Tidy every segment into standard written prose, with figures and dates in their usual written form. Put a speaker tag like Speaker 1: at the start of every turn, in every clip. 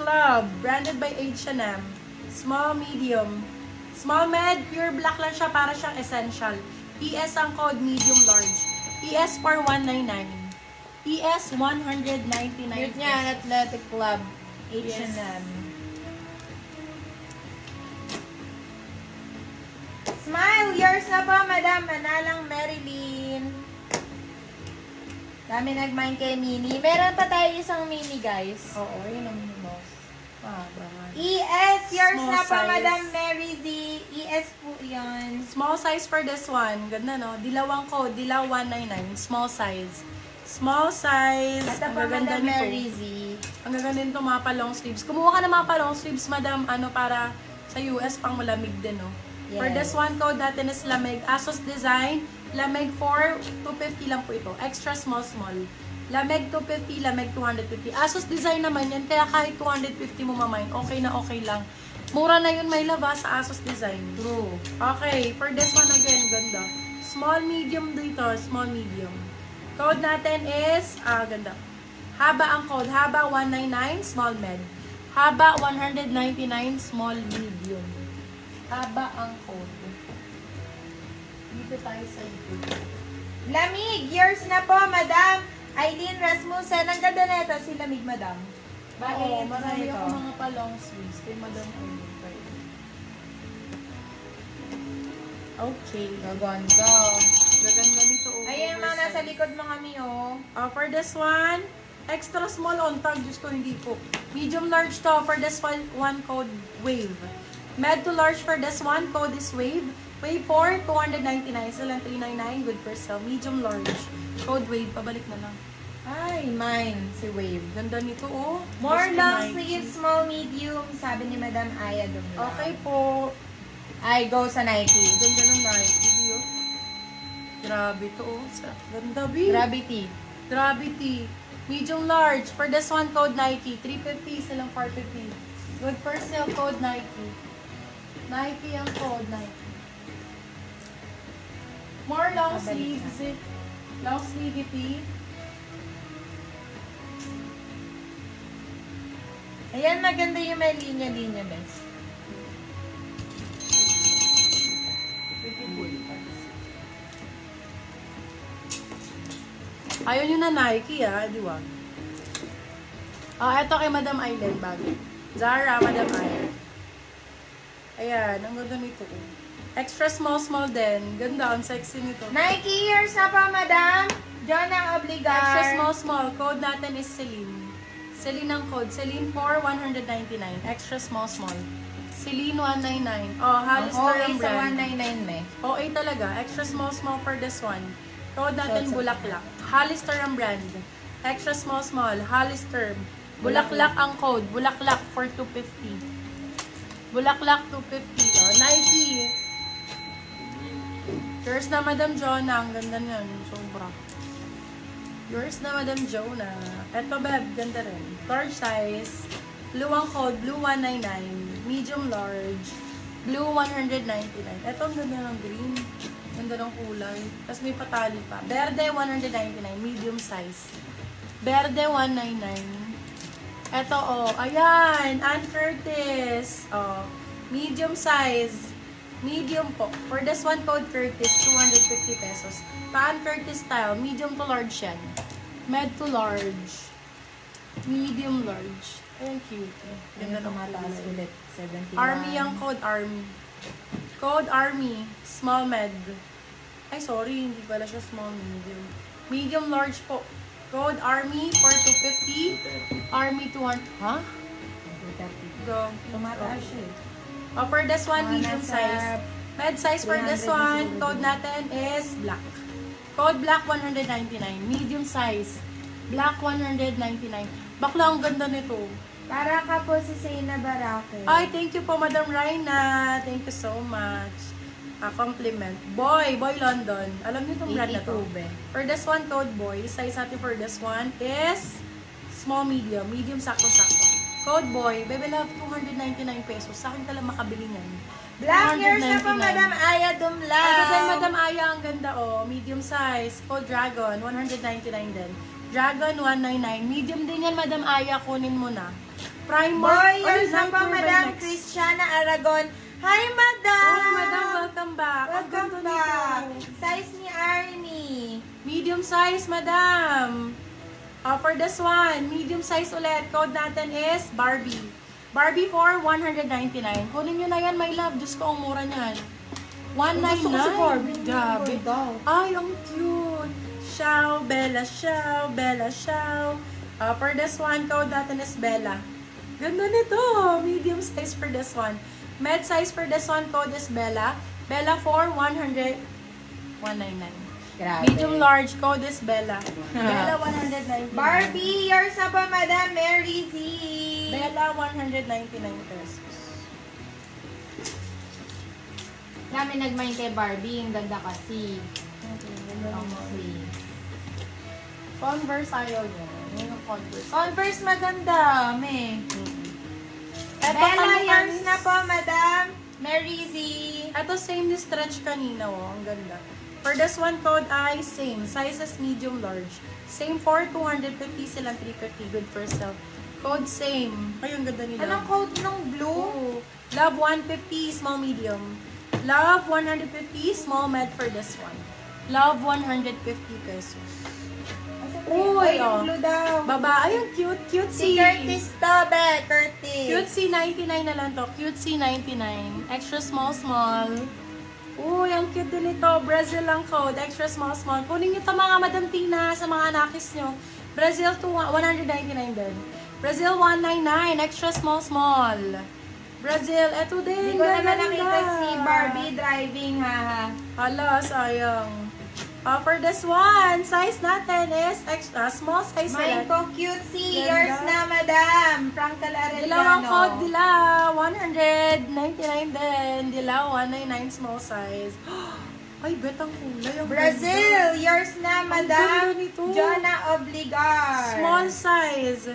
Speaker 1: Club. Branded by H&M. Small, medium. Small med, pure black lang siya para siyang essential. ES ang code, medium, large. ES for 199. ES 199.
Speaker 2: Cute niya, Athletic Club.
Speaker 1: Yes.
Speaker 2: H&M. Smile! Yours na po, Madam. Manalang Marilyn. Dami nag-mind kay Mini. Meron pa tayo isang Mini, guys.
Speaker 1: Oo, yun ang boss.
Speaker 2: ES! Yours
Speaker 1: Small
Speaker 2: na po,
Speaker 1: size.
Speaker 2: Madam Mary Z. ES po yun.
Speaker 1: Small size for this one. Ganda, no? Dilawang code. Dilaw 199. Small size. Small size.
Speaker 2: Ito
Speaker 1: Ang
Speaker 2: po,
Speaker 1: gaganda
Speaker 2: Madam
Speaker 1: nito.
Speaker 2: Mary Z.
Speaker 1: Ang gaganda nito, mga pa-long sleeves. Kumuha ka ng mga pa-long sleeves, madam, para sa US, pang malamig din, no?
Speaker 2: Yes.
Speaker 1: For this one, code natin is lamig. Asos design, lamig 4, 250 lang po ito. Extra small. Lamig 250, lamig 250. Asos design naman yan, kaya kahit 250 mo mamain, okay na okay lang. Mura na yun, may laba sa Asos design.
Speaker 2: True.
Speaker 1: Okay, for this one again, ganda. Small, medium dito, small, medium. Code natin is, ganda. Haba ang code, haba 199, small med. Haba 199, small, medium. Haba ang code. Dito tayo sa YouTube.
Speaker 2: Lamig! Yours na po, Madam Eileen Rasmussen. Ang ganda na ito, si Lamig, Madam.
Speaker 1: Oo,
Speaker 2: Bakit?
Speaker 1: marami
Speaker 2: ito?
Speaker 1: ako mga pa-long sleeves kay Madam Eileen. Okay.
Speaker 2: Gaganda.
Speaker 1: Gaganda nito.
Speaker 2: Ayan mga nasa likod mo kami, oh.
Speaker 1: For this one, extra small on tag. Diyos ko, hindi po. Medium large to. For this one code, wave. Med to large for this one, code is wave. Wave 4, 299. Silang 399, good for sale. Medium large. Code wave, pabalik na lang.
Speaker 2: Ay, mine. Si Wave.
Speaker 1: Ganda nito, oh.
Speaker 2: More
Speaker 1: Gusto
Speaker 2: long
Speaker 1: Nike.
Speaker 2: sleeve, small, medium. Sabi ni Madam Aya Dumla.
Speaker 1: Okay po.
Speaker 2: Ay, go sa Nike.
Speaker 1: Ganda ng Nike, oh. Grabe to, oh. Ganda, B.
Speaker 2: Gravity.
Speaker 1: Gravity. Medium large. For this one, code Nike. 350, silang 450. Good for sale, code Nike. Nike ang code, Nike. More long
Speaker 2: Pabalik
Speaker 1: sleeves. Long sleeve tee.
Speaker 2: Ayan, maganda yung may linya-linya, best.
Speaker 1: Ayaw nyo na Nike, di ba? Eto kay Madam Aileen bago. Zara, Madam Aileen. Ayan, ang ganda nito. Extra small din. Ganda, ang sexy nito.
Speaker 2: Nike, yours na pa, Madam. Jonah Obligar.
Speaker 1: Extra small. Code natin is Celine. Celine ang code. Celine for 199. Extra small. Celine 199. Hollister
Speaker 2: Okay,
Speaker 1: ang
Speaker 2: sa
Speaker 1: brand.
Speaker 2: 199, me.
Speaker 1: Okay talaga. Extra small for this one. Code natin
Speaker 2: So,
Speaker 1: Bulaklak. Hollister ang brand. Extra small. Hollister. Bulaklak ang code. Bulaklak for 250. Bulaklak 250. Nike. Yours na Madam Jonah. Ang ganda niyan. Sobra. Yours na Madam Jonah. Eto beb. Ganda rin. Large size. Blue ang code. Blue 199. Medium large. Blue 199. Eto ang ganda ng green. Ganda ng kulay. Tapos may patali pa. Verde 199. Medium size. Verde 199. Eto ayan. Ann Curtis. Medium size. Medium po. For this one, code Curtis, 250 pesos. Paan Curtis style, medium to large yan. Med to large. Medium large. Ayan, cute. Ganda ng
Speaker 2: mataas
Speaker 1: kulay.
Speaker 2: ulit. 71.
Speaker 1: Army ang code, Army. Code Army, small med. Ay, sorry, hindi pala siya small, medium. Medium large po. Code Army for 250. Army 200. Ha? Go.
Speaker 2: Tumataas siya,
Speaker 1: For this one, medium
Speaker 2: nasa
Speaker 1: size. Med size for this
Speaker 2: 300
Speaker 1: one,
Speaker 2: siguro
Speaker 1: code
Speaker 2: din.
Speaker 1: natin is black. Code black 199. Medium size. Black 199. Bakla, ang ganda nito.
Speaker 2: Para ka po si Seyna Barake.
Speaker 1: Ay, thank you po, Madam Raina. Thank you so much. Compliment. Boy London. Alam niyo itong brand na to?
Speaker 2: 82, be.
Speaker 1: For this one, code boy. Size natin for this one is small, medium. Medium, sakto-sakto. Code boy. Baby love, 299 pesos. Sa akin ka lang makabili niyan.
Speaker 2: Black years na po,
Speaker 1: 199.
Speaker 2: Madam Aya Dumlao.
Speaker 1: Ito din, Madam Aya, ang ganda, medium size. Code Dragon, 199 din. Dragon, 199. Medium din yan, Madam Aya, kunin mo na. Primark.
Speaker 2: Boy, yours na
Speaker 1: Night
Speaker 2: po,
Speaker 1: Wear by
Speaker 2: Madam
Speaker 1: Next.
Speaker 2: Christiana Aragon. Hi, Madam!
Speaker 1: Oh, madam, welcome back. Ang
Speaker 2: Welcome
Speaker 1: ganda
Speaker 2: back.
Speaker 1: nito.
Speaker 2: Size ni Army.
Speaker 1: Medium size, madam. For this one, medium size ulit. Code natin is Barbie. Barbie for 199. Kunin nyo na yan, my love. Diyos ko, ang mura niyan. 199.
Speaker 2: Gusto ko si Barbie.
Speaker 1: Grabe.
Speaker 2: Daw.
Speaker 1: Ay, ang cute. Ciao, Bella, ciao, Bella, ciao. For this one, code natin is Bella. Ganda nito. Medium size for this one. Med size for this one, code is Bella. Bella for 199.
Speaker 2: Grabe.
Speaker 1: Medium large, code is Bella. Bella 199.
Speaker 2: Barbie, yours na po, Madam Mary Z.
Speaker 1: Bella 199 pesos.
Speaker 2: Dami nag-mind kay Barbie. Ang ganda kasi.
Speaker 1: Okay, ganda naman.
Speaker 2: Okay.
Speaker 1: Converse ayaw niya. Yun yung Converse.
Speaker 2: Converse maganda, me.
Speaker 1: Eto,
Speaker 2: Bella,
Speaker 1: ano,
Speaker 2: yours
Speaker 1: Anis?
Speaker 2: na po, Madam Mary Z.
Speaker 1: Ito same ni stretch kanina, oh. Ang ganda. For this one, code ay same. Sizes medium large. Same for 250 silang 350. Good for sale. Code same. Ay, ang ganda nila.
Speaker 2: Anong code ng blue?
Speaker 1: Oh. Love 150, small medium. Love 150, small med for this one. Love 150 pesos. Uy,
Speaker 2: yung
Speaker 1: oh.
Speaker 2: blue daw.
Speaker 1: Baba, ay, ang cute.
Speaker 2: Si
Speaker 1: Cutesy.
Speaker 2: Curtis to, be. Curtis.
Speaker 1: Cutesy 99 na lang to. Cutesy 99. Extra small. Uy, ang cute din ito. Brazil lang code. Extra small. Kunin nyo ito mga Madam Tina sa mga anakis nyo. Brazil to 199 din. Brazil 199. Extra small. Brazil, eto din.
Speaker 2: Hindi ko naman
Speaker 1: ganda.
Speaker 2: nakita si Barbie driving, ha.
Speaker 1: Hala, sayang. For this one, size natin is extra small size
Speaker 2: Mine
Speaker 1: ulit.
Speaker 2: ko cutesy.
Speaker 1: Ganda.
Speaker 2: Yours na, Madam. Franca Arellano.
Speaker 1: Dilawang code, dila. 199 din. Dila, 199 small size. Ay, betang kulay. Ang
Speaker 2: Brazil. Yours na, Madam.
Speaker 1: ganda nito.
Speaker 2: Jonah Obligar.
Speaker 1: ganda. Small size.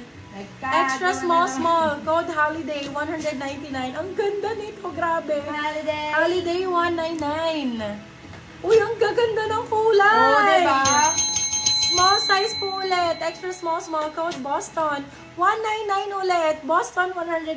Speaker 1: Extra small. Code holiday, 199. Ang ganda nito, grabe.
Speaker 2: Holiday.
Speaker 1: Holiday, 199. Uy, ang gaganda ng kulay.
Speaker 2: Oh, diba?
Speaker 1: Small size po ulit. Extra small. Code Boston. 199 ulit. Boston, 199.